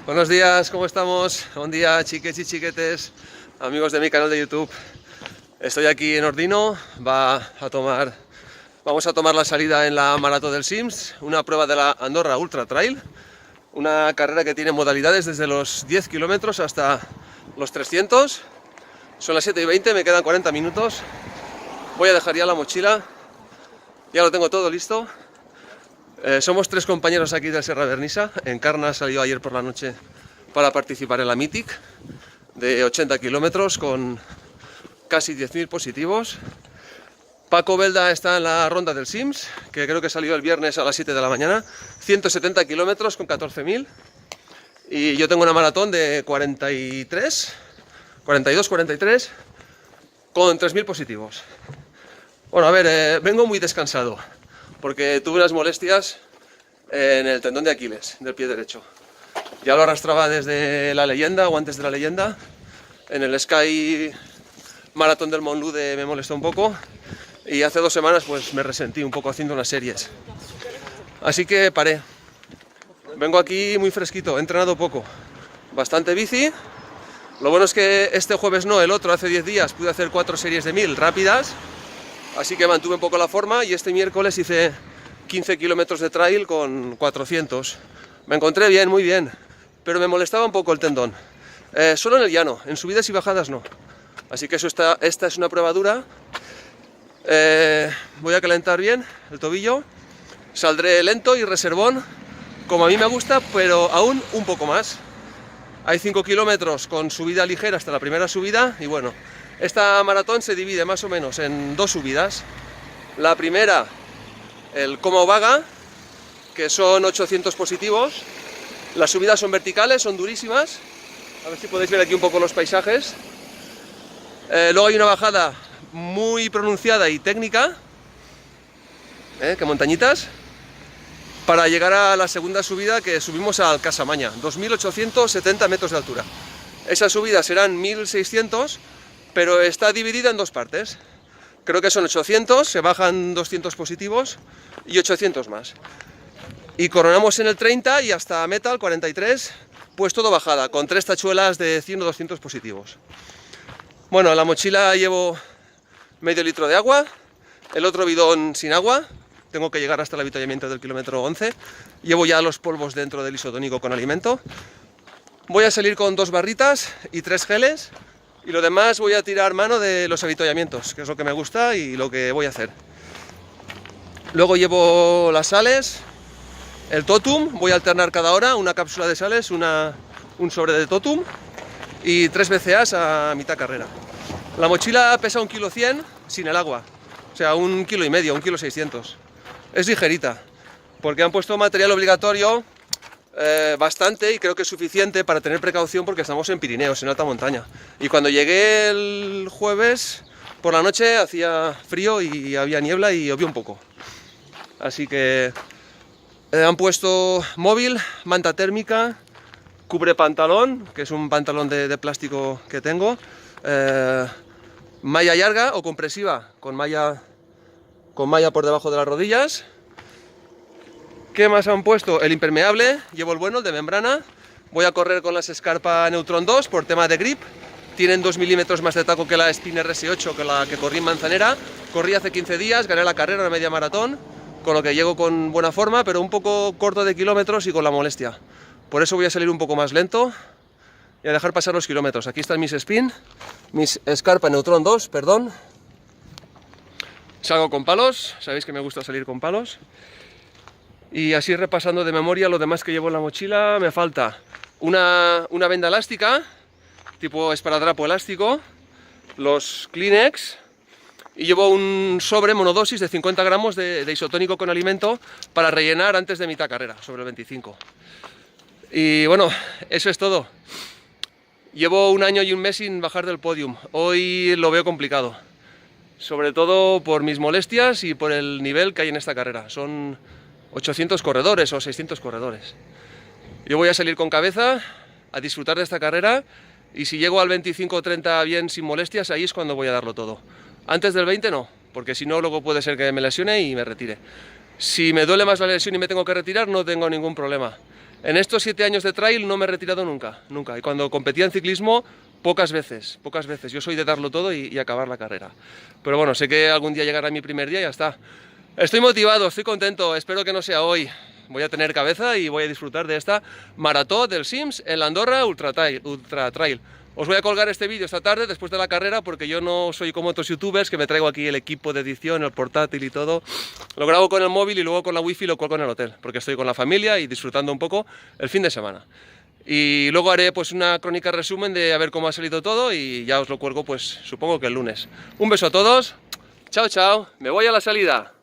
Buenos días, ¿cómo estamos? Buen día, chiques y chiquetes, amigos de mi canal de YouTube. Estoy aquí en Ordino, vamos a tomar la salida en la Marató del Sims, una prueba de la Andorra Ultra Trail, una carrera que tiene modalidades desde los 10 kilómetros hasta los 300. Son las 7:20, me quedan 40 minutos. Voy a dejar ya la mochila, ya lo tengo todo listo. Somos 3 compañeros aquí de Serra Vernissa. Encarna salió ayer por la noche para participar en la Mythic de 80 kilómetros con casi 10.000 positivos. Paco Belda está en la ronda del Sims, que creo que salió el viernes a las 7 de la mañana, 170 kilómetros con 14.000. Y yo tengo una maratón de 42, 43, con 3.000 positivos. Bueno, a ver, vengo muy descansado, porque tuve unas molestias en el tendón de Aquiles, del pie derecho. Ya lo arrastraba desde la leyenda, o antes de la leyenda. En el Sky Maratón del Montlude me molestó un poco. Y hace 2 semanas pues me resentí un poco haciendo unas series. Así que paré. Vengo aquí muy fresquito, he entrenado poco. Bastante bici. Lo bueno es que este jueves no, el otro, hace 10 días, pude hacer 4 series de 1000 rápidas. Así que mantuve un poco la forma y este miércoles hice 15 kilómetros de trail con 400. Me encontré bien, muy bien, pero me molestaba un poco el tendón. Solo en el llano, en subidas y bajadas no. Así que esta es una prueba dura. Voy a calentar bien el tobillo. Saldré lento y reservón, como a mí me gusta, pero aún un poco más. Hay 5 kilómetros con subida ligera hasta la primera subida y bueno, esta maratón se divide más o menos en 2 subidas. La primera, el Coma Vaga, que son 800 positivos. Las subidas son verticales, son durísimas. A ver si podéis ver aquí un poco los paisajes. Luego hay una bajada muy pronunciada y técnica, que montañitas, para llegar a la segunda subida, que subimos al Casamaña, 2.870 metros de altura. Esa subida serán 1.600, pero está dividida en 2 partes. Creo que son 800, se bajan 200 positivos y 800 más. Y coronamos en el 30 y hasta meta, el 43, pues todo bajada, con 3 tachuelas de 100 o 200 positivos. Bueno, en la mochila llevo medio litro de agua, el otro bidón sin agua. Tengo que llegar hasta el avituallamiento del kilómetro 11. Llevo ya los polvos dentro del isotónico con alimento. Voy a salir con 2 barritas y 3 geles. Y lo demás voy a tirar mano de los avituallamientos, que es lo que me gusta y lo que voy a hacer. Luego llevo las sales, el totum. Voy a alternar cada hora una cápsula de sales, un sobre de totum y 3 BCAAs a mitad carrera. La mochila pesa 1,1 kg sin el agua. O sea, 1,5 kg, 1,6 kg. Es ligerita, porque han puesto material obligatorio bastante y creo que es suficiente para tener precaución porque estamos en Pirineos, en alta montaña. Y cuando llegué el jueves por la noche hacía frío y había niebla y llovió un poco. Así que han puesto móvil, manta térmica, cubre pantalón, que es un pantalón de plástico que tengo, malla larga o compresiva con malla por debajo de las rodillas. ¿Qué más han puesto? El impermeable, llevo el bueno, el de membrana. Voy a correr con las Scarpa Neutron 2 por tema de grip. Tienen 2 milímetros más de taco que la Spin RS8, que la que corrí en Manzanera. Corrí hace 15 días, gané la carrera, la media maratón, con lo que llego con buena forma, pero un poco corto de kilómetros y con la molestia. Por eso voy a salir un poco más lento y a dejar pasar los kilómetros. Aquí están mis Scarpa Neutron 2, perdón. Salgo con palos, sabéis que me gusta salir con palos. Y así repasando de memoria lo demás que llevo en la mochila, me falta una venda elástica, tipo esparadrapo elástico, los Kleenex, y llevo un sobre monodosis de 50 gramos de isotónico con alimento para rellenar antes de mitad carrera, sobre el 25. Y bueno, eso es todo. Llevo 1 año y 1 mes sin bajar del podium. Hoy lo veo complicado, sobre todo por mis molestias y por el nivel que hay en esta carrera. Son 800 corredores o 600 corredores. Yo voy a salir con cabeza a disfrutar de esta carrera y si llego al 25 o 30 bien sin molestias, ahí es cuando voy a darlo todo. Antes del 20 no, porque si no luego puede ser que me lesione y me retire. Si me duele más la lesión y me tengo que retirar, no tengo ningún problema. En estos 7 años de trail no me he retirado nunca, nunca. Y cuando competía en ciclismo, pocas veces, pocas veces. Yo soy de darlo todo y acabar la carrera. Pero bueno, sé que algún día llegará mi primer día y ya está. Estoy motivado, estoy contento, espero que no sea hoy. Voy a tener cabeza y voy a disfrutar de esta maratón del Sims en la Andorra Ultra Trail. Os voy a colgar este vídeo esta tarde después de la carrera porque yo no soy como otros youtubers que me traigo aquí el equipo de edición, el portátil y todo. Lo grabo con el móvil y luego con la wifi lo cuelgo en el hotel porque estoy con la familia y disfrutando un poco el fin de semana. Y luego haré pues una crónica resumen de a ver cómo ha salido todo y ya os lo cuelgo pues supongo que el lunes. Un beso a todos, chao chao, me voy a la salida.